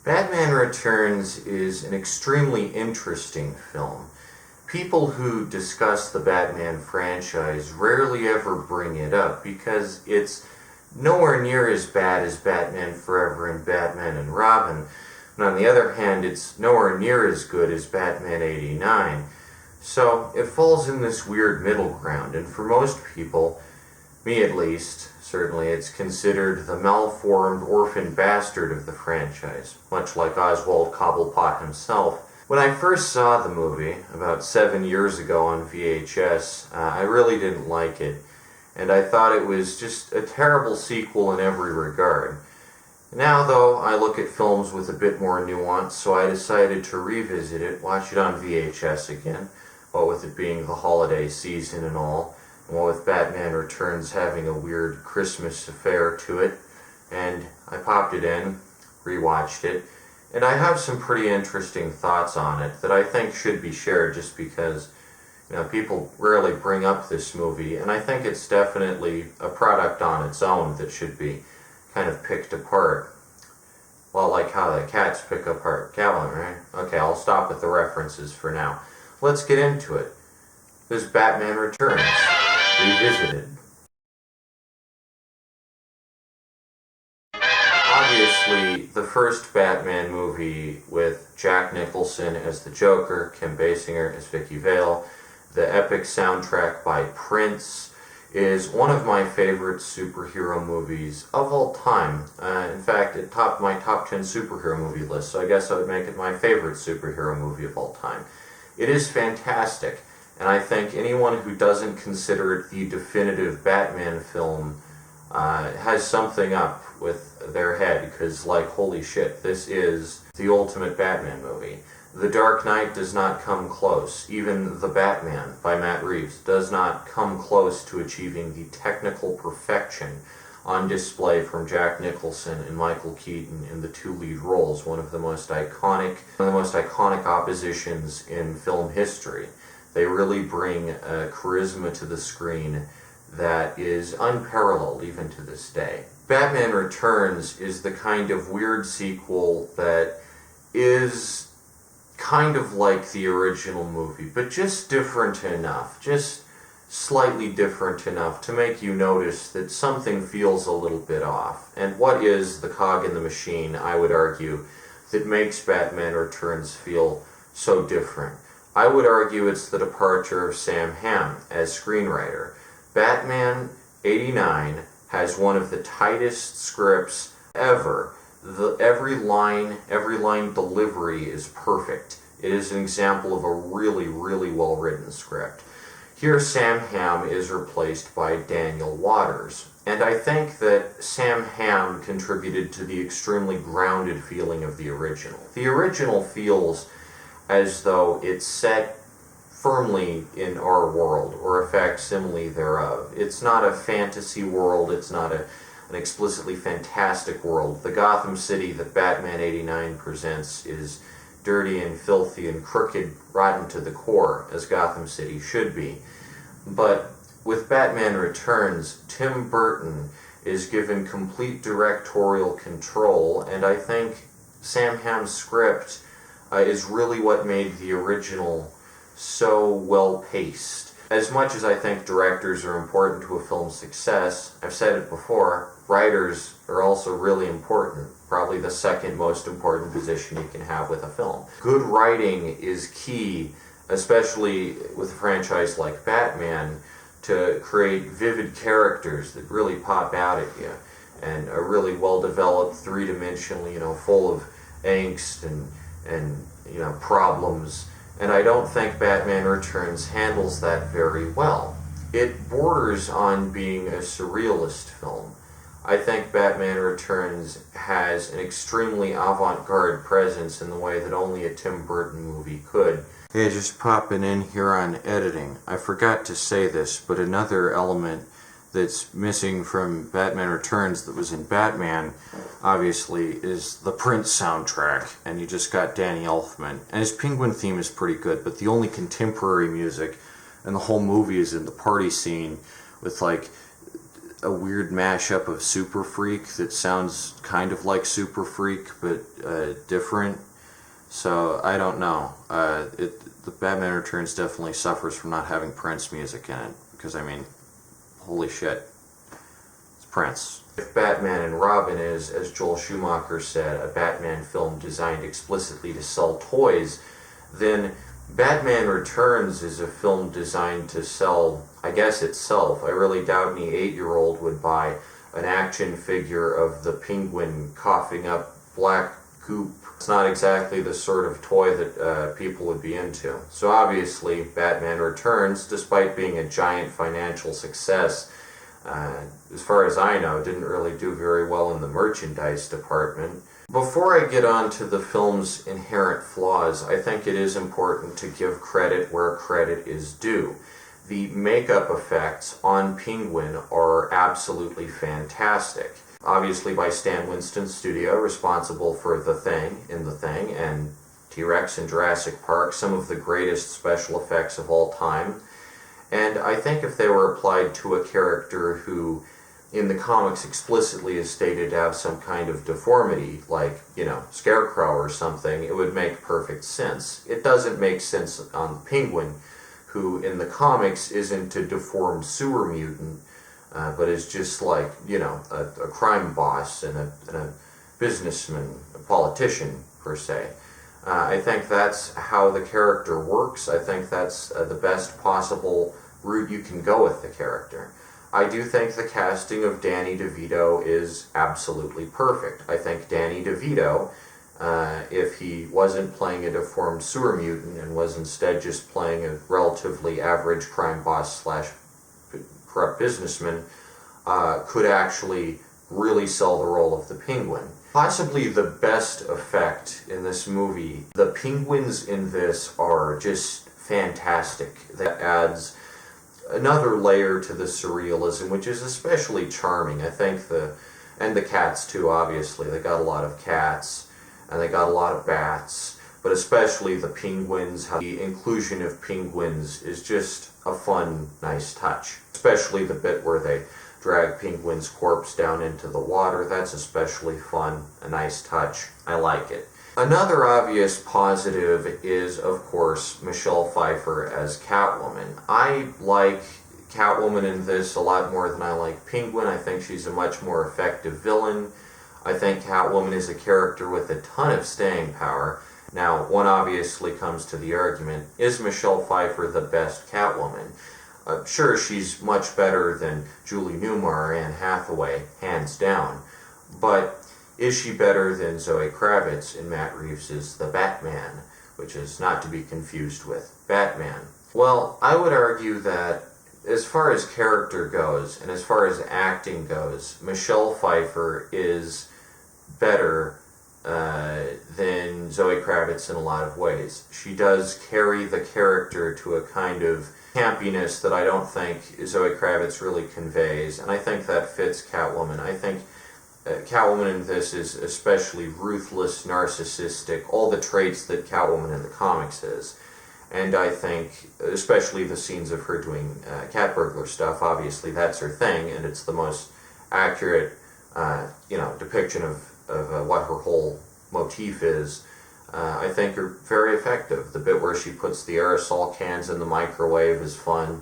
Batman Returns is an extremely interesting film. People who discuss the Batman franchise rarely ever bring it up because it's nowhere near as bad as Batman Forever and Batman and Robin. And on the other hand, it's nowhere near as good as Batman '89. So it falls in this weird middle ground, and for most people, me at least, certainly it's considered the malformed orphan bastard of the franchise, much like Oswald Cobblepot himself. When I first saw the movie, about 7 years ago on VHS, I really didn't like it, and I thought it was just a terrible sequel in every regard. Now, though, I look at films with a bit more nuance, so I decided to revisit it, watch it on VHS again, what with it being the holiday season and all, and what with Batman Returns having a weird Christmas affair to it, and I popped it in, rewatched it, and I have some pretty interesting thoughts on it that I think should be shared just because, people rarely bring up this movie, and I think it's definitely a product on its own that should be kind of picked apart. Well, like how the cats pick apart Calvin, right? Okay, I'll stop with the references for now. Let's get into it. This is Batman Returns, revisited. Obviously, the first Batman movie with Jack Nicholson as the Joker, Kim Basinger as Vicky Vale, the epic soundtrack by Prince, is one of my favorite superhero movies of all time. In fact, it topped my top 10 superhero movie list, so I guess I would make it my favorite superhero movie of all time. It is fantastic, and I think anyone who doesn't consider it the definitive Batman film has something up with their head, because, holy shit, this is the ultimate Batman movie. The Dark Knight does not come close. Even The Batman by Matt Reeves does not come close to achieving the technical perfection on display from Jack Nicholson and Michael Keaton in the two lead roles, one of the most iconic oppositions in film history. They really bring a charisma to the screen that is unparalleled even to this day. Batman Returns is the kind of weird sequel that is kind of like the original movie, but just different enough, just slightly different enough to make you notice that something feels a little bit off. And what is the cog in the machine, I would argue, that makes Batman Returns feel so different? I would argue it's the departure of Sam Hamm as screenwriter. Batman '89 has one of the tightest scripts ever. Every line delivery is perfect. It is an example of a really, really well-written script. Here, Sam Hamm is replaced by Daniel Waters, and I think that Sam Hamm contributed to the extremely grounded feeling of the original. The original feels as though it's set firmly in our world, or a facsimile thereof. It's not a fantasy world, it's not an explicitly fantastic world. The Gotham City that Batman '89 presents is dirty and filthy and crooked, rotten to the core, as Gotham City should be. But with Batman Returns, Tim Burton is given complete directorial control, and I think Sam Hamm's script is really what made the original so well-paced. As much as I think directors are important to a film's success, I've said it before, writers are also really important. Probably the second most important position you can have with a film. Good writing is key, especially with a franchise like Batman, to create vivid characters that really pop out at you, and a really well-developed, three-dimensional, full of angst and problems. And I don't think Batman Returns handles that very well. It borders on being a surrealist film. I think Batman Returns has an extremely avant-garde presence in the way that only a Tim Burton movie could. Hey, just popping in here on editing. I forgot to say this, but another element that's missing from Batman Returns that was in Batman, obviously, is the Prince soundtrack. And you just got Danny Elfman. And his Penguin theme is pretty good, but the only contemporary music in the whole movie is in the party scene with, a weird mashup of Super Freak that sounds kind of like Super Freak, but different. So, I don't know. The Batman Returns definitely suffers from not having Prince music in it, because, I mean, holy shit, it's Prince. If Batman and Robin is, as Joel Schumacher said, a Batman film designed explicitly to sell toys, then Batman Returns is a film designed to sell, I guess, itself. I really doubt any 8-year-old would buy an action figure of the Penguin coughing up black goop. It's not exactly the sort of toy that people would be into. So obviously, Batman Returns, despite being a giant financial success, as far as I know, didn't really do very well in the merchandise department. Before I get on to the film's inherent flaws, I think it is important to give credit where credit is due. The makeup effects on Penguin are absolutely fantastic. Obviously by Stan Winston's studio, responsible for The Thing in The Thing and T-Rex in Jurassic Park, some of the greatest special effects of all time. And I think if they were applied to a character who, in the comics, explicitly is stated to have some kind of deformity, like, Scarecrow or something, it would make perfect sense. It doesn't make sense on Penguin, who in the comics isn't a deformed sewer mutant, but is just like, a crime boss and a businessman, a politician, per se. I think that's how the character works. I think that's the best possible route you can go with the character. I do think the casting of Danny DeVito is absolutely perfect. I think Danny DeVito, if he wasn't playing a deformed sewer mutant and was instead just playing a relatively average crime boss slash corrupt businessman, could actually really sell the role of the Penguin. Possibly the best effect in this movie. The penguins in this are just fantastic. That adds another layer to the surrealism, which is especially charming. I think and the cats too, obviously. They got a lot of cats, and they got a lot of bats, but especially the penguins. How the inclusion of penguins is just a fun, nice touch. Especially the bit where they drag Penguin's corpse down into the water. That's especially fun, a nice touch. I like it. Another obvious positive is, of course, Michelle Pfeiffer as Catwoman. I like Catwoman in this a lot more than I like Penguin. I think she's a much more effective villain. I think Catwoman is a character with a ton of staying power. Now, one obviously comes to the argument, is Michelle Pfeiffer the best Catwoman? Sure, she's much better than Julie Newmar or Anne Hathaway, hands down. But is she better than Zoe Kravitz in Matt Reeves' The Batman, which is not to be confused with Batman? Well, I would argue that as far as character goes, and as far as acting goes, Michelle Pfeiffer is better than Zoe Kravitz in a lot of ways. She does carry the character to a kind of campiness that I don't think Zoe Kravitz really conveys, and I think that fits Catwoman. I think Catwoman in this is especially ruthless, narcissistic, all the traits that Catwoman in the comics is. And I think, especially the scenes of her doing cat burglar stuff, obviously that's her thing, and it's the most accurate, depiction of what her whole motif is. I think are very effective. The bit where she puts the aerosol cans in the microwave is fun,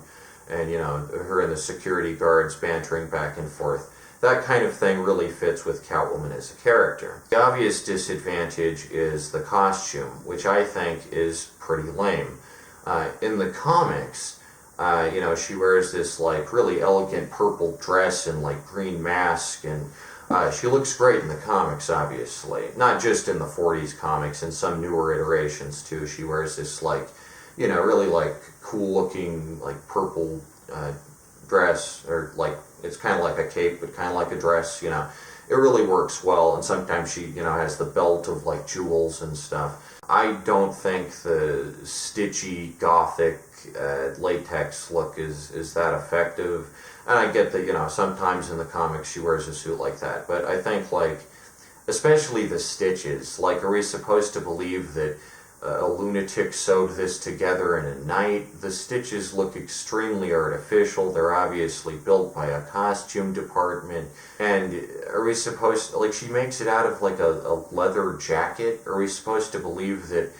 and her and the security guards bantering back and forth. That kind of thing really fits with Catwoman as a character. The obvious disadvantage is the costume, which I think is pretty lame. In the comics, she wears this really elegant purple dress and green mask, and she looks great in the comics, obviously. Not just in the 40s comics, in some newer iterations too. She wears this really cool looking purple dress, or it's kind of like a cape, but kind of like a dress, It really works well, and sometimes she, has the belt of jewels and stuff. I don't think the stitchy, gothic, latex look is that effective. And I get that, sometimes in the comics she wears a suit like that, but I think, especially the stitches, are we supposed to believe that a lunatic sewed this together in a night. The stitches look extremely artificial. They're obviously built by a costume department. And are we supposed to, like, she makes it out of like a leather jacket? Are we supposed to believe that,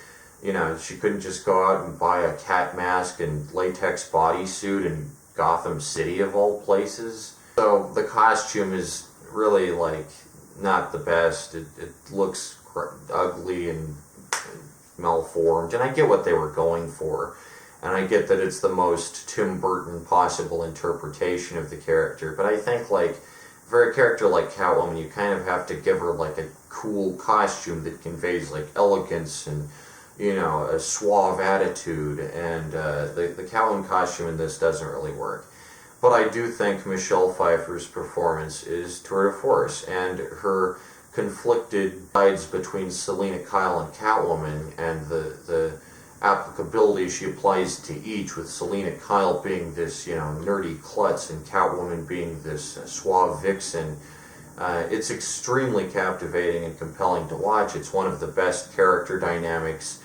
you know, she couldn't just go out and buy a cat mask and latex bodysuit in Gotham City of all places? So the costume is really like not the best. It looks ugly and malformed, and I get what they were going for, and I get that it's the most Tim Burton possible interpretation of the character, but I think, like, for a character like Catwoman, you kind of have to give her like a cool costume that conveys like elegance and, you know, a suave attitude, and the Catwoman costume in this doesn't really work. But I do think Michelle Pfeiffer's performance is tour de force, and her conflicted sides between Selina Kyle and Catwoman, and the applicability she applies to each, with Selina Kyle being this, you know, nerdy klutz and Catwoman being this suave vixen. It's extremely captivating and compelling to watch. It's one of the best character dynamics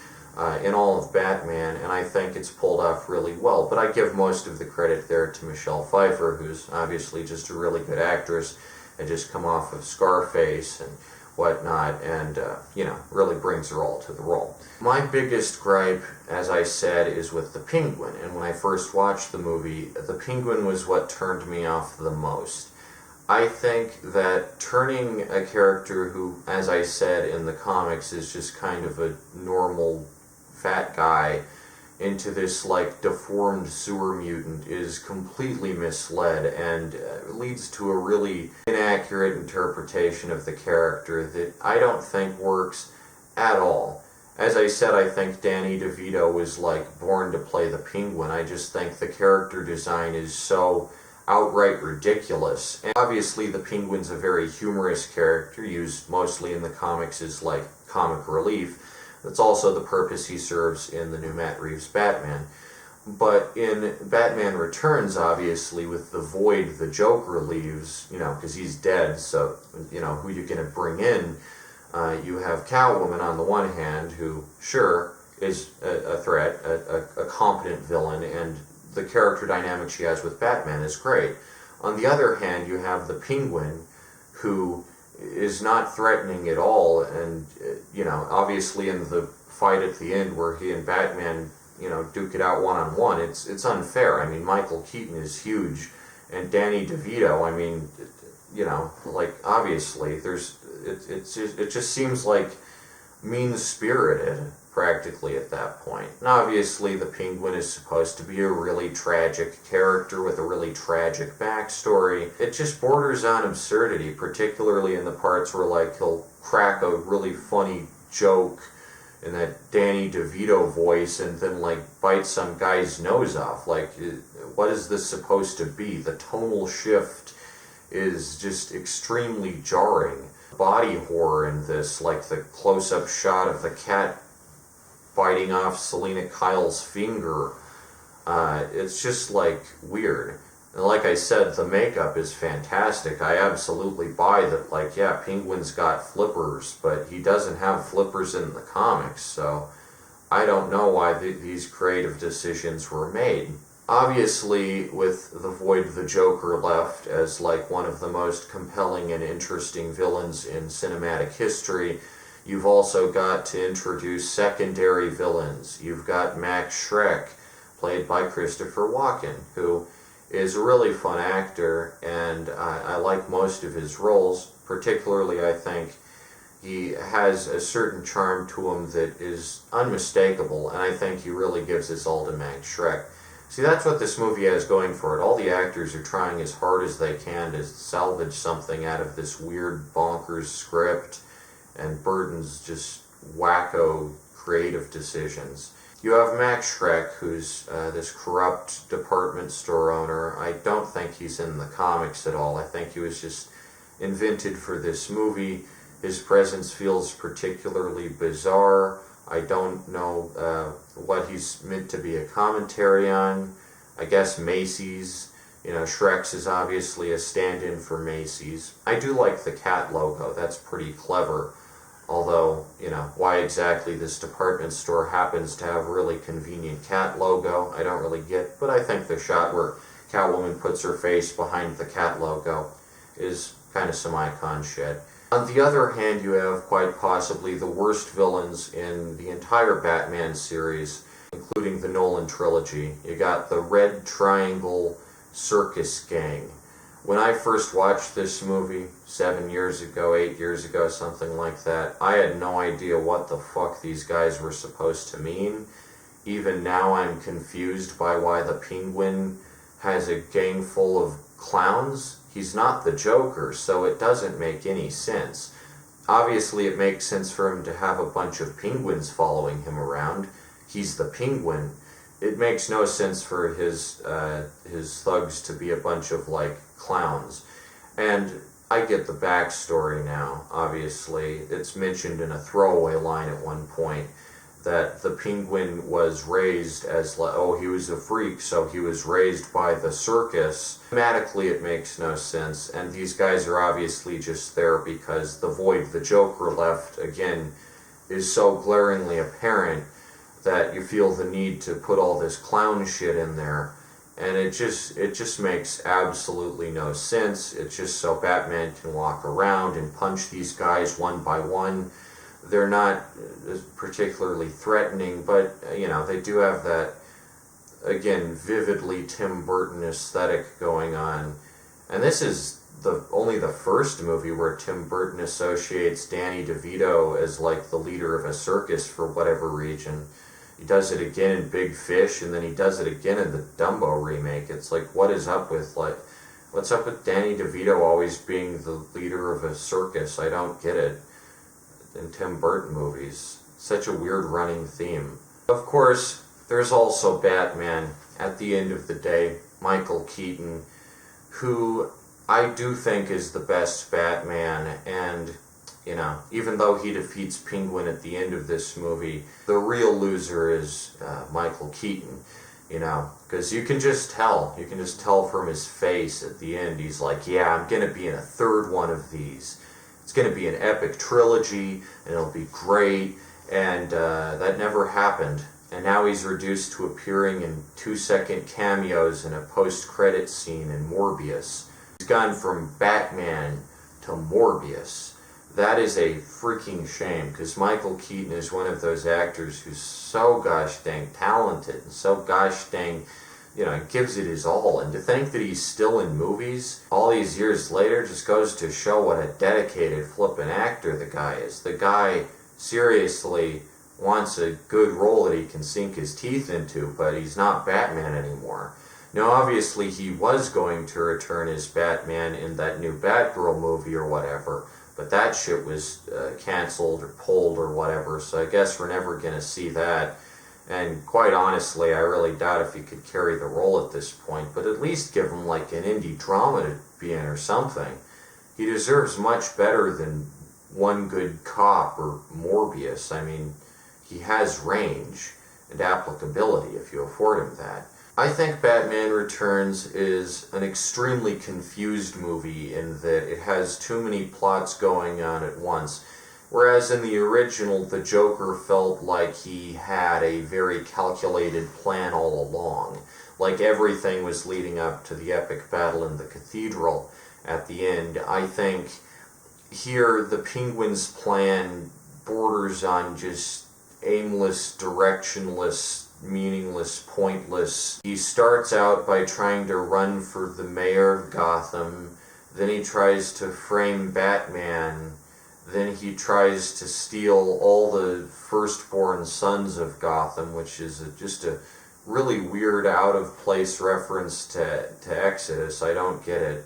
in all of Batman, and I think it's pulled off really well. But I give most of the credit there to Michelle Pfeiffer, who's obviously just a really good actress, and just come off of Scarface and whatnot, and you know, really brings her all to the role. My biggest gripe, as I said, is with the Penguin, and when I first watched the movie, the Penguin was what turned me off the most. I think that turning a character who, as I said in the comics, is just kind of a normal fat guy into this like deformed sewer mutant is completely misled, and leads to a really inaccurate interpretation of the character that I don't think works at all. As I said, I think Danny DeVito was like born to play the Penguin. I just think the character design is so outright ridiculous. And obviously the Penguin's a very humorous character, used mostly in the comics as like comic relief. That's also the purpose he serves in the new Matt Reeves Batman. But in Batman Returns, obviously, with the void the Joker leaves, you know, because he's dead, so, you know, who you going to bring in? You have Catwoman on the one hand, who, sure, is a threat, a competent villain, and the character dynamic she has with Batman is great. On the other hand, you have the Penguin, who is not threatening at all, and, you know, obviously in the fight at the end where he and Batman, you know, duke it out one-on-one, it's unfair. I mean, Michael Keaton is huge, and Danny DeVito, I mean, you know, like, obviously, it just seems like mean-spirited, practically, at that point. And obviously the Penguin is supposed to be a really tragic character with a really tragic backstory. It just borders on absurdity, particularly in the parts where, like, he'll crack a really funny joke in that Danny DeVito voice and then, like, bite some guy's nose off. Like, what is this supposed to be? The tonal shift is just extremely jarring. Body horror in this, like the close-up shot of the cat biting off Selina Kyle's finger. It's just, like, weird. And like I said, the makeup is fantastic. I absolutely buy that, like, yeah, Penguin's got flippers, but he doesn't have flippers in the comics, so I don't know why these creative decisions were made. Obviously, with the Void the Joker left as, like, one of the most compelling and interesting villains in cinematic history, you've also got to introduce secondary villains. You've got Max Schreck, played by Christopher Walken, who is a really fun actor, and I like most of his roles. Particularly, I think he has a certain charm to him that is unmistakable, and I think he really gives his all to Max Schreck. See, that's what this movie has going for it. All the actors are trying as hard as they can to salvage something out of this weird, bonkers script, and Burton's just wacko creative decisions. You have Max Schreck, who's this corrupt department store owner. I don't think he's in the comics at all. I think he was just invented for this movie. His presence feels particularly bizarre. I don't know what he's meant to be a commentary on. I guess Macy's. You know, Shrek's is obviously a stand-in for Macy's. I do like the cat logo. That's pretty clever. Although, why exactly this department store happens to have a really convenient cat logo, I don't really get, but I think the shot where Catwoman puts her face behind the cat logo is kind of some icon shit. On the other hand, you have quite possibly the worst villains in the entire Batman series, including the Nolan trilogy. You got the Red Triangle Circus Gang. When I first watched this movie 7 years ago, 8 years ago, something like that, I had no idea what the fuck these guys were supposed to mean. Even now I'm confused by why the Penguin has a gang full of clowns. He's not the Joker, so it doesn't make any sense. Obviously it makes sense for him to have a bunch of penguins following him around. He's the Penguin. It makes no sense for his thugs to be a bunch of, clowns. And I get the backstory now, obviously. It's mentioned in a throwaway line at one point that the Penguin was raised as, he was a freak, so he was raised by the circus. Thematically, it makes no sense, and these guys are obviously just there because the void the Joker left, again, is so glaringly apparent that you feel the need to put all this clown shit in there, and it just makes absolutely no sense. It's just so Batman can walk around and punch these guys one by one. They're not particularly threatening, but they do have that, again, vividly Tim Burton aesthetic going on. And this is only the first movie where Tim Burton associates Danny DeVito as the leader of a circus for whatever reason. He does it again in Big Fish, and then he does it again in the Dumbo remake. It's what's up with Danny DeVito always being the leader of a circus? I don't get it. In Tim Burton movies, such a weird running theme. Of course, there's also Batman. At the end of the day, Michael Keaton, who I do think is the best Batman, and even though he defeats Penguin at the end of this movie, the real loser is Michael Keaton, because you can just tell from his face at the end. He's like, yeah, I'm gonna be in a third one of these. It's going to be an epic trilogy, and it'll be great, and that never happened. And now he's reduced to appearing in 2-second cameos in a post-credit scene in Morbius. He's gone from Batman to Morbius. That is a freaking shame, because Michael Keaton is one of those actors who's so gosh dang talented, and so gosh dang gives it his all. And to think that he's still in movies all these years later just goes to show what a dedicated flippin' actor the guy is. The guy seriously wants a good role that he can sink his teeth into, but he's not Batman anymore. Now, obviously, he was going to return as Batman in that new Batgirl movie or whatever, but that shit was canceled or pulled or whatever, so I guess we're never going to see that. And quite honestly, I really doubt if he could carry the role at this point, but at least give him an indie drama to be in or something. He deserves much better than One Good Cop or Morbius. I mean, he has range and applicability if you afford him that. I think Batman Returns is an extremely confused movie in that it has too many plots going on at once. Whereas in the original, the Joker felt like he had a very calculated plan all along. Like everything was leading up to the epic battle in the cathedral at the end. I think here the Penguin's plan borders on just aimless, directionless, meaningless, pointless. He starts out by trying to run for the mayor of Gotham, then he tries to frame Batman, then he tries to steal all the firstborn sons of Gotham, which is just a really weird, out-of-place reference to Exodus. I don't get it.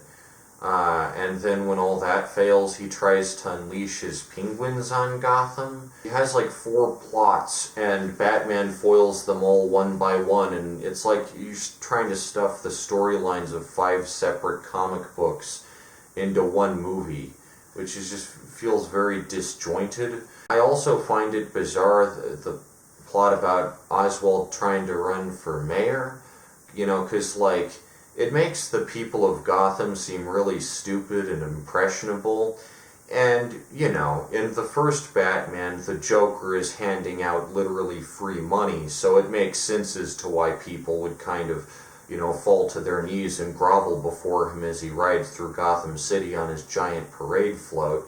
And then when all that fails, he tries to unleash his penguins on Gotham. He has 4 plots, and Batman foils them all one by one, and it's like you're trying to stuff the storylines of 5 separate comic books into one movie, which is just feels very disjointed. I also find it bizarre, the plot about Oswald trying to run for mayor, because it makes the people of Gotham seem really stupid and impressionable, And, you know, in the first Batman, the Joker is handing out literally free money, so it makes sense as to why people would kind of, you know, fall to their knees and grovel before him as he rides through Gotham City on his giant parade float.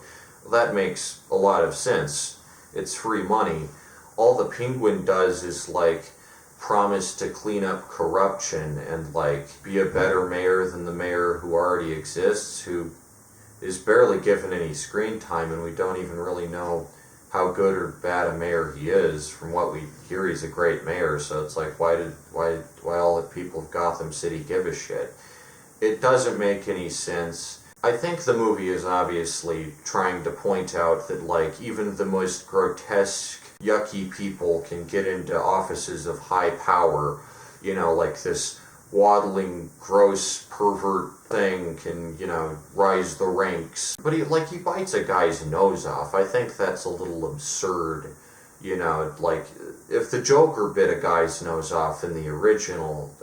That makes a lot of sense. It's free money. All the Penguin does is, like, promise to clean up corruption and, like, be a better mayor than the mayor who already exists, who is barely given any screen time, and we don't even really know how good or bad a mayor he is. From what we hear, he's a great mayor, so it's like, why all the people of Gotham City give a shit? It doesn't make any sense. I think the movie is obviously trying to point out that, like, even the most grotesque, yucky people can get into offices of high power, you know, like this waddling, gross pervert thing can, you know, rise the ranks. But he bites a guy's nose off. I think that's a little absurd. You know, like, if the Joker bit a guy's nose off in the original,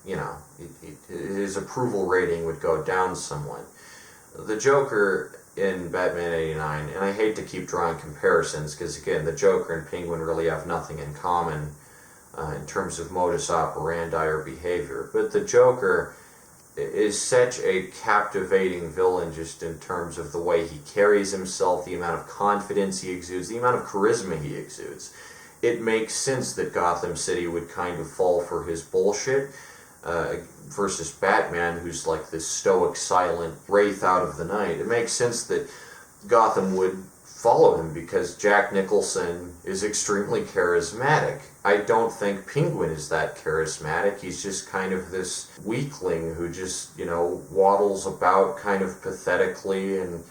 you know, his approval rating would go down somewhat. The Joker in Batman 89, and I hate to keep drawing comparisons, because again, the Joker and Penguin really have nothing in common in terms of modus operandi or behavior. But the Joker is such a captivating villain just in terms of the way he carries himself, the amount of confidence he exudes, the amount of charisma he exudes. It makes sense that Gotham City would kind of fall for his bullshit versus Batman, who's like this stoic, silent wraith out of the night. It makes sense that Gotham would follow him because Jack Nicholson is extremely charismatic. I don't think Penguin is that charismatic. He's just kind of this weakling who just, you know, waddles about kind of pathetically, and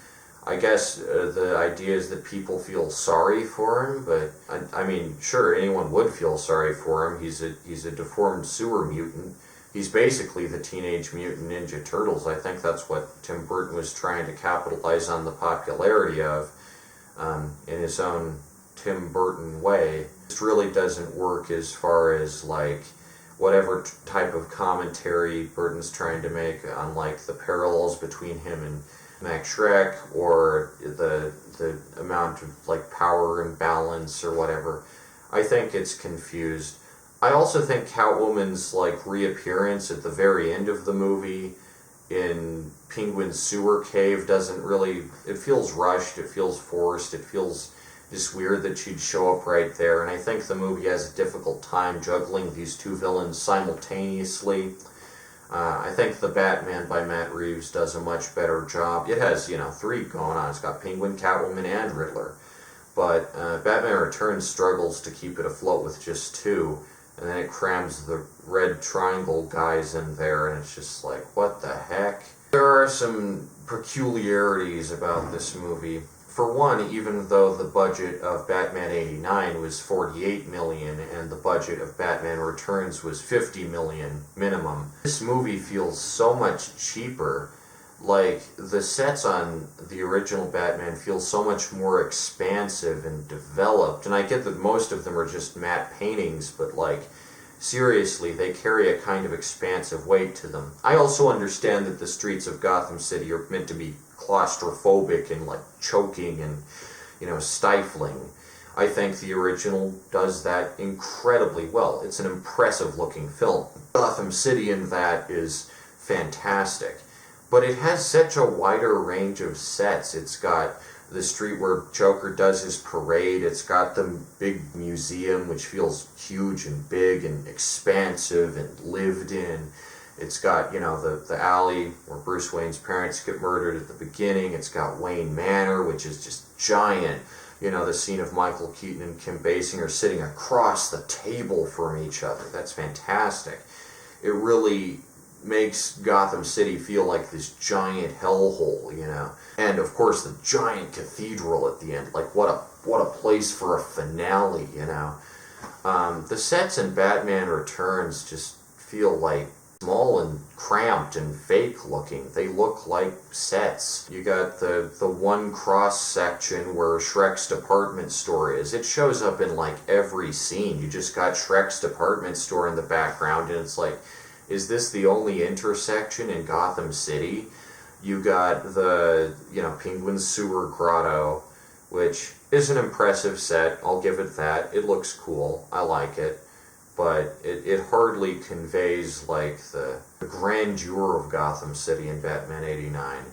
I guess the idea is that people feel sorry for him, but I mean, sure, anyone would feel sorry for him. He's a deformed sewer mutant. He's basically the Teenage Mutant Ninja Turtles. I think that's what Tim Burton was trying to capitalize on the popularity of in his own Tim Burton way. This really doesn't work as far as, like, whatever type of commentary Burton's trying to make on, like, the parallels between him and Max Schreck, or the amount of, like, power imbalance or whatever. I think it's confused. I also think Catwoman's, like, reappearance at the very end of the movie in Penguin's sewer cave doesn't really, it feels rushed, it feels forced, it feels just weird that she'd show up right there, and I think the movie has a difficult time juggling these two villains simultaneously. I think The Batman by Matt Reeves does a much better job. It has, you know, three going on. It's got Penguin, Catwoman, and Riddler. But Batman Returns struggles to keep it afloat with just two, and then it crams the red triangle guys in there, and it's just like, what the heck? There are some peculiarities about this movie. For one, even though the budget of Batman 89 was $48 million and the budget of Batman Returns was $50 million minimum, this movie feels so much cheaper. Like, the sets on the original Batman feel so much more expansive and developed, and I get that most of them are just matte paintings, but, like, seriously, they carry a kind of expansive weight to them. I also understand that the streets of Gotham City are meant to be claustrophobic and, like, choking and, you know, stifling. I think the original does that incredibly well. It's an impressive looking film. Gotham City in that is fantastic. But it has such a wider range of sets. It's got the street where Joker does his parade. It's got the big museum, which feels huge and big and expansive and lived in. It's got, you know, the alley where Bruce Wayne's parents get murdered at the beginning. It's got Wayne Manor, which is just giant. You know, the scene of Michael Keaton and Kim Basinger sitting across the table from each other. That's fantastic. It really makes Gotham City feel like this giant hellhole, you know. And of course the giant cathedral at the end. Like, what a place for a finale, you know. The sets in Batman Returns just feel like small and cramped and fake looking. They look like sets. You got the one cross section where Shrek's department store is. It shows up in, like, every scene. You just got Shrek's department store in the background, and it's like, is this the only intersection in Gotham City? You got the, Penguin's sewer grotto, which is an impressive set. I'll give it that. It looks cool. I like it. But it hardly conveys, like, the grandeur of Gotham City in Batman 89.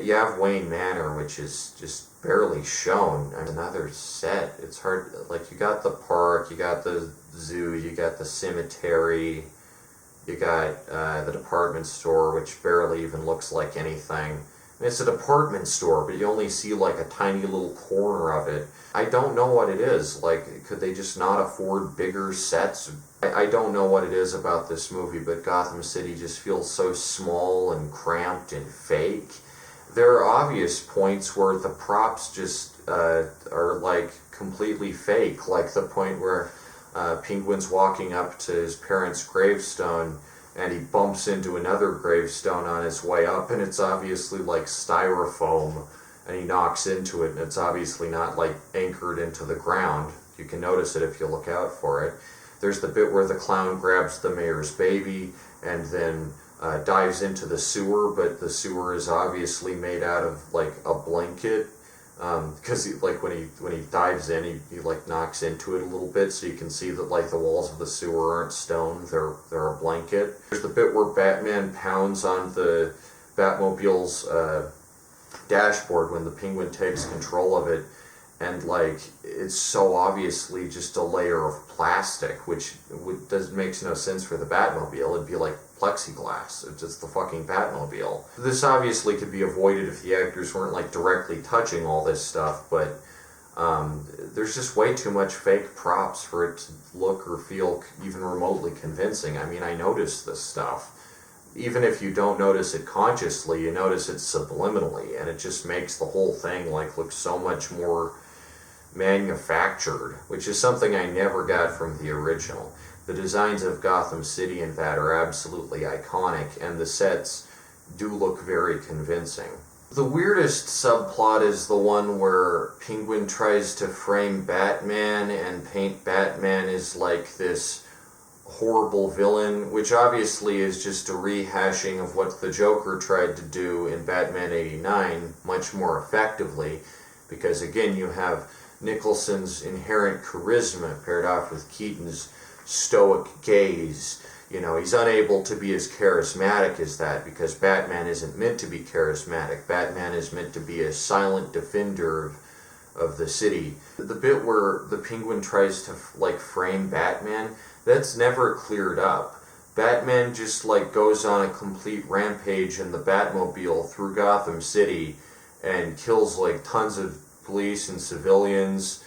You have Wayne Manor, which is just barely shown. Another set. It's hard. Like, you got the park, you got the zoo, you got the cemetery, you got the department store, which barely even looks like anything. It's a department store, but you only see like a tiny little corner of it. I don't know what it is. Like, could they just not afford bigger sets? I don't know what it is about this movie, but Gotham City just feels so small and cramped and fake. There are obvious points where the props just are like completely fake, like the point where Penguin's walking up to his parents' gravestone and he bumps into another gravestone on his way up, and it's obviously like styrofoam, and he knocks into it, and it's obviously not like anchored into the ground. You can notice it if you look out for it. There's the bit where the clown grabs the mayor's baby and then dives into the sewer, but the sewer is obviously made out of like a blanket, because like when he dives in, he like knocks into it a little bit, so you can see that like the walls of the sewer aren't stone, they're a blanket. There's the bit where Batman pounds on the Batmobile's dashboard when the Penguin takes control of it, and like it's so obviously just a layer of plastic, which makes no sense for the Batmobile. It'd be like plexiglass. It's just the fucking Batmobile. This obviously could be avoided if the actors weren't like directly touching all this stuff, but there's just way too much fake props for it to look or feel even remotely convincing. I mean, I noticed this stuff. Even if you don't notice it consciously, you notice it subliminally, and it just makes the whole thing like look so much more manufactured, which is something I never got from the original. The designs of Gotham City in that are absolutely iconic, and the sets do look very convincing. The weirdest subplot is the one where Penguin tries to frame Batman and paint Batman as like this horrible villain, which obviously is just a rehashing of what the Joker tried to do in Batman 89 much more effectively, because again you have Nicholson's inherent charisma paired off with Keaton's stoic gaze. He's unable to be as charismatic as that because Batman isn't meant to be charismatic. Batman is meant to be a silent defender of the city. The bit where the Penguin tries to like frame Batman, that's never cleared up. Batman just like goes on a complete rampage in the Batmobile through Gotham City and kills like tons of police and civilians.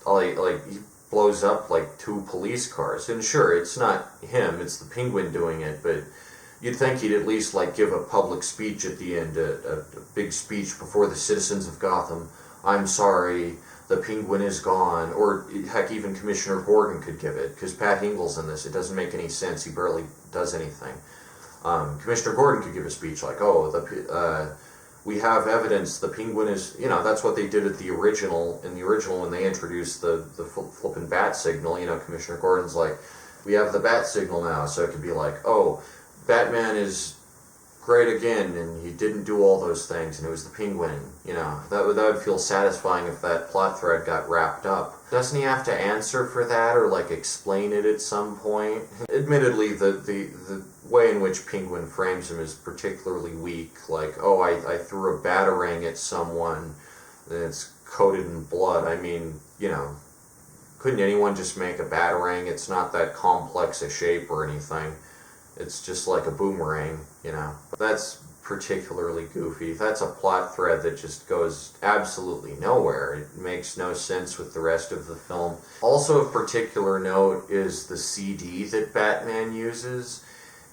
Like he blows up like 2 police cars, and sure, it's not him, it's the Penguin doing it, but you'd think he'd at least like give a public speech at the end, a big speech before the citizens of Gotham. I'm sorry, the Penguin is gone. Or heck, even Commissioner Gordon could give it, because Pat Ingle's in this. It doesn't make any sense. He barely does anything. Commissioner Gordon could give a speech like, we have evidence the Penguin is, that's what they did at the original. In the original, when they introduced the flippin' bat signal, Commissioner Gordon's like, we have the bat signal now. So it could be like, oh, Batman is great again, and he didn't do all those things, and it was the Penguin. That would feel satisfying if that plot thread got wrapped up. Doesn't he have to answer for that or like explain it at some point? Admittedly, the way in which Penguin frames him is particularly weak. Like, oh, I threw a batarang at someone and it's coated in blood. I mean, couldn't anyone just make a batarang? It's not that complex a shape or anything. It's just like a boomerang, That's particularly goofy. That's a plot thread that just goes absolutely nowhere. It makes no sense with the rest of the film. Also of particular note is the CD that Batman uses.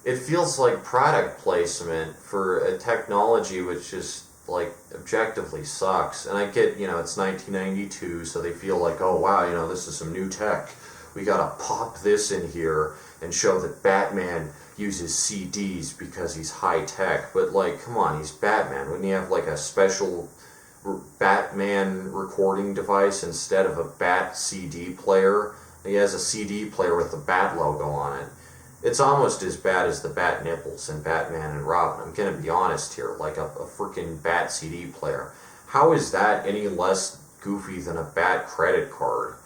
It feels like product placement for a technology which just like objectively sucks. And I get, it's 1992, so they feel like, oh wow, this is some new tech. We gotta pop this in here and show that Batman uses CDs because he's high tech. But like, come on, he's Batman. Wouldn't he have like a special Batman recording device instead of a Bat CD player? He has a CD player with the Bat logo on it. It's almost as bad as the bat nipples in Batman and Robin. I'm gonna be honest here, like a freaking bat CD player. How is that any less goofy than a bat credit card?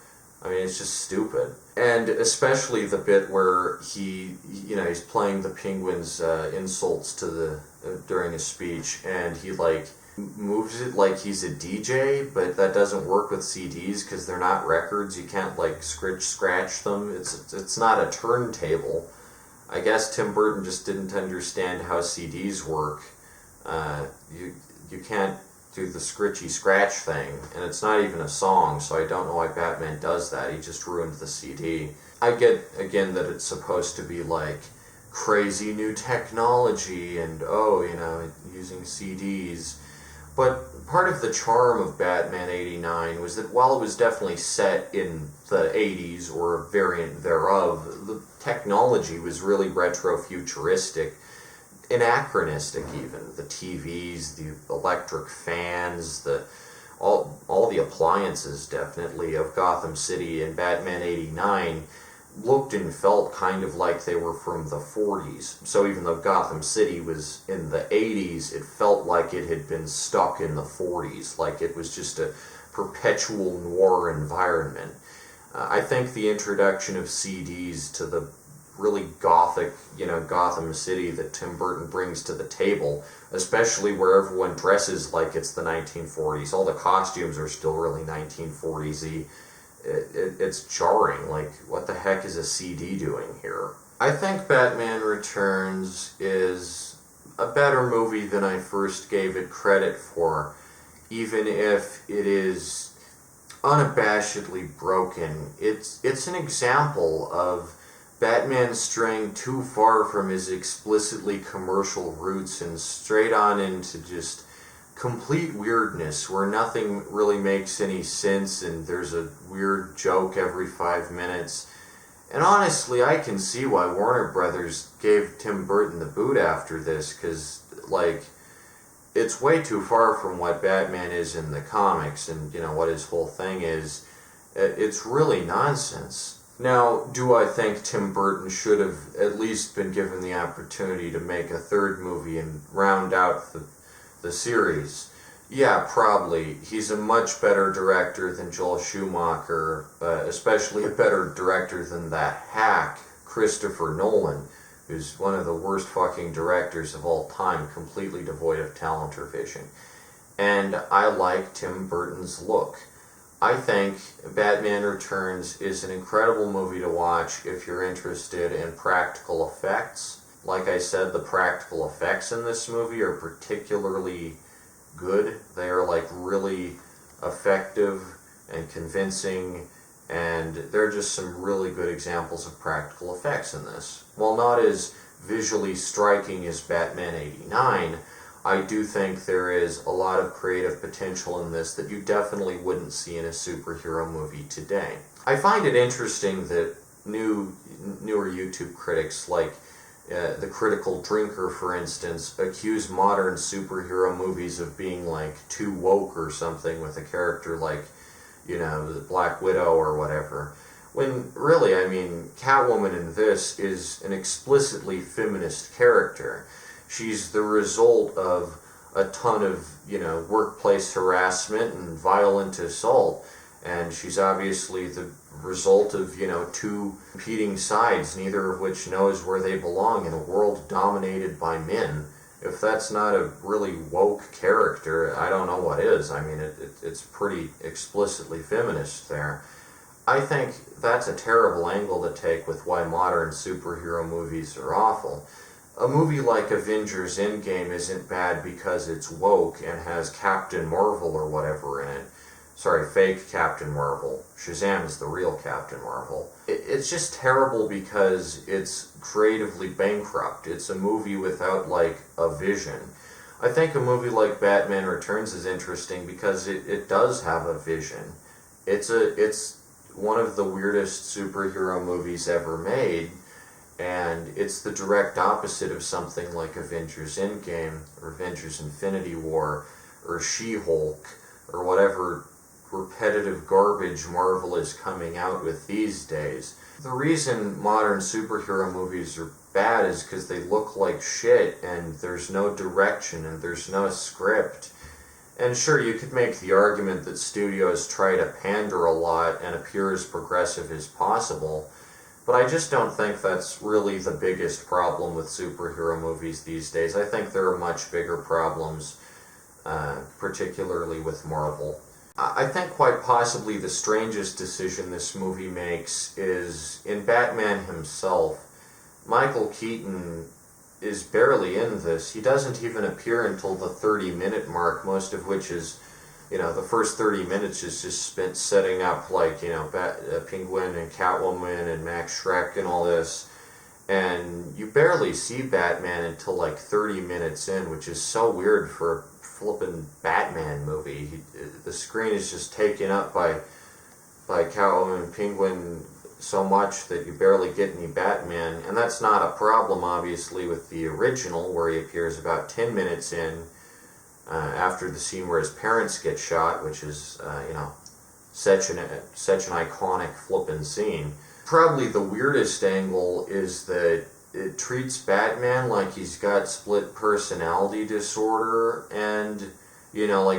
I mean, it's just stupid. And especially the bit where he's playing the Penguin's insults to during his speech, and he like moves it like he's a DJ, but that doesn't work with CDs because they're not records. You can't like scratch them. It's not a turntable. I guess Tim Burton just didn't understand how CDs work. You can't do the scritchy scratch thing, and it's not even a song, so I don't know why Batman does that. He just ruined the CD. I get, again, that it's supposed to be like crazy new technology and, using CDs, but part of the charm of Batman 89 was that while it was definitely set in the 80s, or a variant thereof, the technology was really retro-futuristic, anachronistic even. The TVs, the electric fans, all the appliances, definitely, of Gotham City in Batman 89 looked and felt kind of like they were from the 40s. So even though Gotham City was in the 80s, it felt like it had been stuck in the 40s, like it was just a perpetual noir environment. I think the introduction of CDs to the really gothic, Gotham City that Tim Burton brings to the table, especially where everyone dresses like it's the 1940s. All the costumes are still really 1940s-y. It's jarring. Like, what the heck is a CD doing here? I think Batman Returns is a better movie than I first gave it credit for, even if it is unabashedly broken. It's an example of Batman straying too far from his explicitly commercial roots and straight on into just complete weirdness where nothing really makes any sense and there's a weird joke every 5 minutes. And honestly, I can see why Warner Brothers gave Tim Burton the boot after this, because, like, it's way too far from what Batman is in the comics and, what his whole thing is. It's really nonsense. Now, do I think Tim Burton should have at least been given the opportunity to make a third movie and round out the series? Yeah, probably. He's a much better director than Joel Schumacher, especially a better director than that hack, Christopher Nolan, who's one of the worst fucking directors of all time, completely devoid of talent or vision. And I like Tim Burton's look. I think Batman Returns is an incredible movie to watch if you're interested in practical effects. Like I said, the practical effects in this movie are particularly good. They are like really effective and convincing, and they're just some really good examples of practical effects in this. While not as visually striking as Batman 89, I do think there is a lot of creative potential in this that you definitely wouldn't see in a superhero movie today. I find it interesting that newer YouTube critics, like the Critical Drinker, for instance, accuse modern superhero movies of being like too woke or something with a character like, the Black Widow or whatever. When really, I mean, Catwoman in this is an explicitly feminist character. She's the result of a ton of, workplace harassment and violent assault. And she's obviously the result of, two competing sides, neither of which knows where they belong in a world dominated by men. If that's not a really woke character, I don't know what is. I mean, it's pretty explicitly feminist there. I think that's a terrible angle to take with why modern superhero movies are awful. A movie like Avengers Endgame isn't bad because it's woke and has Captain Marvel or whatever in it. Sorry, fake Captain Marvel. Shazam is the real Captain Marvel. It's just terrible because it's creatively bankrupt. It's a movie without, like, a vision. I think a movie like Batman Returns is interesting because it does have a vision. It's one of the weirdest superhero movies ever made, and it's the direct opposite of something like Avengers Endgame, or Avengers Infinity War, or She-Hulk, or whatever repetitive garbage Marvel is coming out with these days. The reason modern superhero movies are bad is because they look like shit and there's no direction and there's no script. And sure, you could make the argument that studios try to pander a lot and appear as progressive as possible, but I just don't think that's really the biggest problem with superhero movies these days. I think there are much bigger problems, particularly with Marvel. I think quite possibly the strangest decision this movie makes is in Batman himself. Michael Keaton is barely in this. He doesn't even appear until the 30-minute mark, most of which is, the first 30 minutes is just spent setting up, Penguin and Catwoman and Max Schreck and all this. And you barely see Batman until 30 minutes in, which is so weird for a flippin' Batman movie. The screen is just taken up by Catwoman and Penguin so much that you barely get any Batman, and that's not a problem obviously with the original, where he appears about 10 minutes in, after the scene where his parents get shot, which is such an iconic flippin' scene. Probably the weirdest angle is that it treats Batman like he's got split personality disorder, and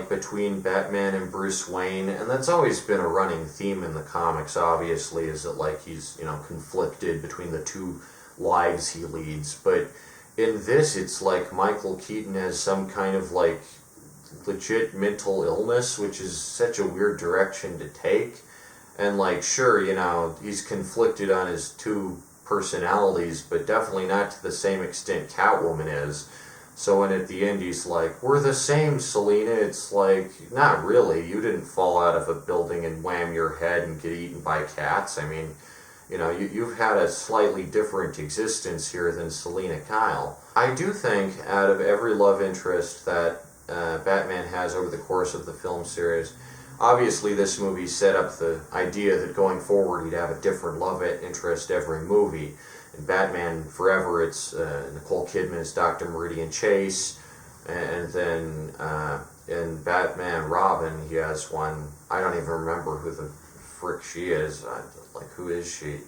between Batman and Bruce Wayne, and that's always been a running theme in the comics, obviously, is that he's conflicted between the two lives he leads. But in this, it's like Michael Keaton has some kind of legit mental illness, which is such a weird direction to take. And sure, he's conflicted on his two personalities, but definitely not to the same extent Catwoman is. So when at the end he's like, "We're the same, Selina," it's not really. You didn't fall out of a building and wham your head and get eaten by cats. I mean, you've had a slightly different existence here than Selina Kyle. I do think out of every love interest that Batman has over the course of the film series, obviously this movie set up the idea that going forward he'd have a different love interest every movie. In Batman Forever, it's Nicole Kidman as Dr. Meridian Chase, and then in Batman Robin, he has one, I don't even remember who the frick she is, who is she?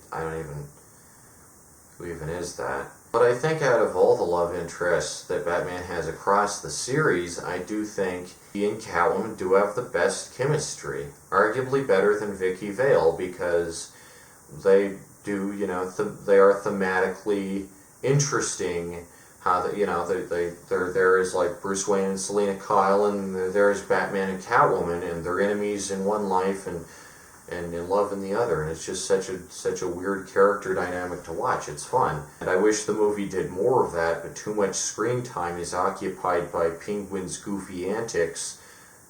Who even is that? But I think out of all the love interests that Batman has across the series, I do think he and Catwoman do have the best chemistry, arguably better than Vicky Vale, because they do, they are thematically interesting. How there is Bruce Wayne and Selina Kyle, and there's Batman and Catwoman, and they're enemies in one life and in love in the other, and it's just such a weird character dynamic to watch. It's fun, and I wish the movie did more of that, but too much screen time is occupied by Penguin's goofy antics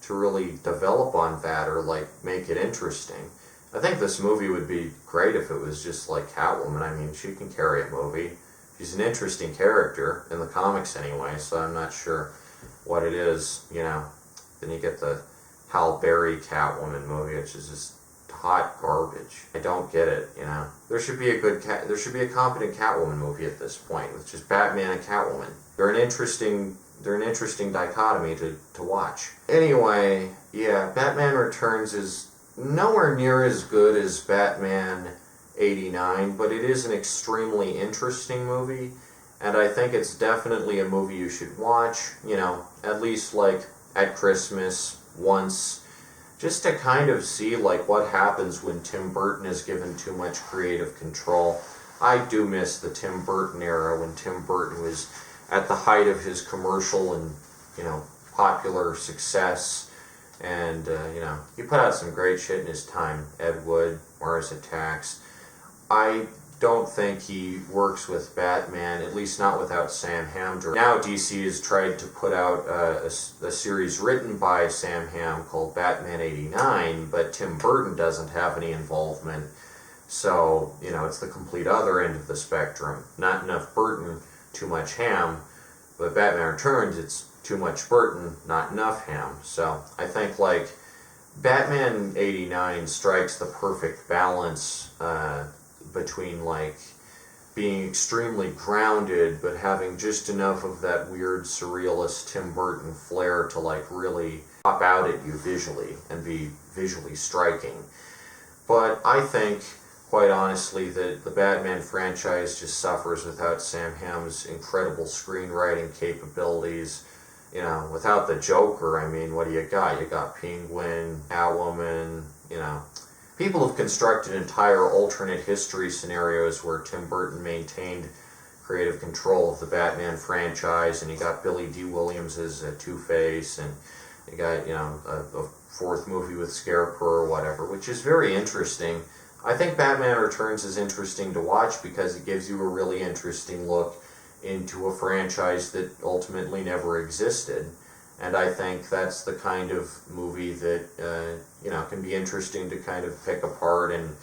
to really develop on that or make it interesting. I think this movie would be great if it was just like Catwoman. I mean, she can carry a movie. She's an interesting character, in the comics anyway, so I'm not sure what it is, Then you get the Halle Berry Catwoman movie, which is just hot garbage. I don't get it, There should be a competent Catwoman movie at this point, with just Batman and Catwoman. They're an interesting dichotomy to watch. Anyway, yeah, Batman Returns is nowhere near as good as Batman 89, but it is an extremely interesting movie, and I think it's definitely a movie you should watch, at least at Christmas once, just to kind of see what happens when Tim Burton is given too much creative control. I do miss the Tim Burton era, when Tim Burton was at the height of his commercial and popular success. And, he put out some great shit in his time. Ed Wood, Mars Attacks. I don't think he works with Batman, at least not without Sam Hamm. Now DC has tried to put out a series written by Sam Hamm called Batman 89, but Tim Burton doesn't have any involvement. So, it's the complete other end of the spectrum. Not enough Burton, too much Hamm. But Batman Returns, it's too much Burton, not enough Hamm. So I think Batman 89 strikes the perfect balance between being extremely grounded, but having just enough of that weird surrealist Tim Burton flair to like really pop out at you visually and be visually striking. But I think, quite honestly, that the Batman franchise just suffers without Sam Hamm's incredible screenwriting capabilities. You know, without the Joker, I mean, what do you got? You got Penguin, Catwoman, you know. People have constructed entire alternate history scenarios where Tim Burton maintained creative control of the Batman franchise, and you got Billy D. Williams as Two-Face, and you got, you know, a fourth movie with Scarecrow or whatever, which is very interesting. I think Batman Returns is interesting to watch because it gives you a really interesting look into a franchise that ultimately never existed. And I think that's the kind of movie that, you know, can be interesting to kind of pick apart and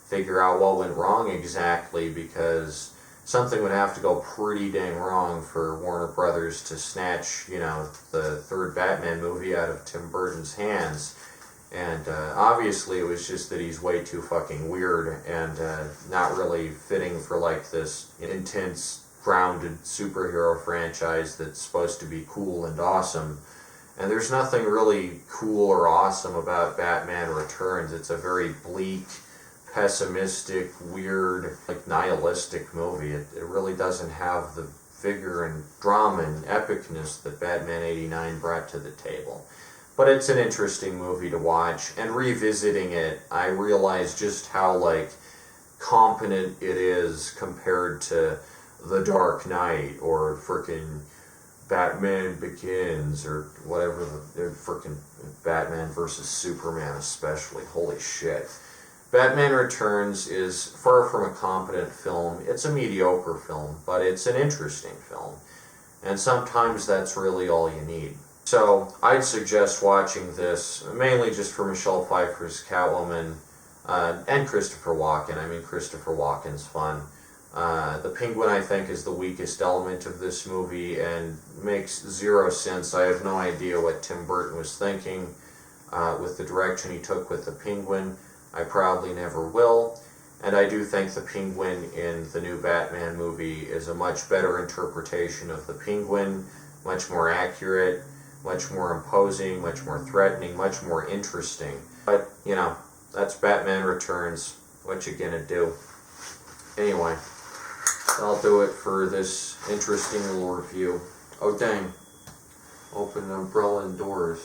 figure out what went wrong exactly, because something would have to go pretty dang wrong for Warner Brothers to snatch, you know, the third Batman movie out of Tim Burton's hands. And obviously it was just that he's way too fucking weird and not really fitting for like this intense, grounded superhero franchise that's supposed to be cool and awesome. And there's nothing really cool or awesome about Batman Returns. It's a very bleak, pessimistic, weird, like nihilistic movie. It really doesn't have the vigor and drama and epicness that Batman '89 brought to the table. But it's an interesting movie to watch, and revisiting it, I realize just how like competent it is compared to The Dark Knight or frickin' Batman Begins or whatever, the frickin' Batman versus Superman especially. Holy shit. Batman Returns is far from a competent film. It's a mediocre film, but it's an interesting film. And sometimes that's really all you need. So I'd suggest watching this, mainly just for Michelle Pfeiffer's Catwoman, and Christopher Walken. I mean, Christopher Walken's fun. The Penguin, I think, is the weakest element of this movie and makes zero sense. I have no idea what Tim Burton was thinking with the direction he took with the Penguin. I probably never will. And I do think the Penguin in the new Batman movie is a much better interpretation of the Penguin, much more accurate, much more imposing, much more threatening, much more interesting. But, you know, that's Batman Returns. What you gonna do? Anyway, I'll do it for this interesting little review. Oh dang, open the umbrella indoors.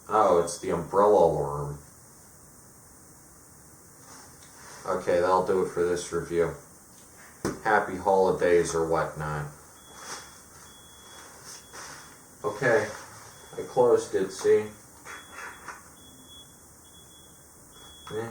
Oh, it's the umbrella alarm. Okay, that'll do it for this review. Happy holidays or whatnot. Okay, I closed it, see? Yeah.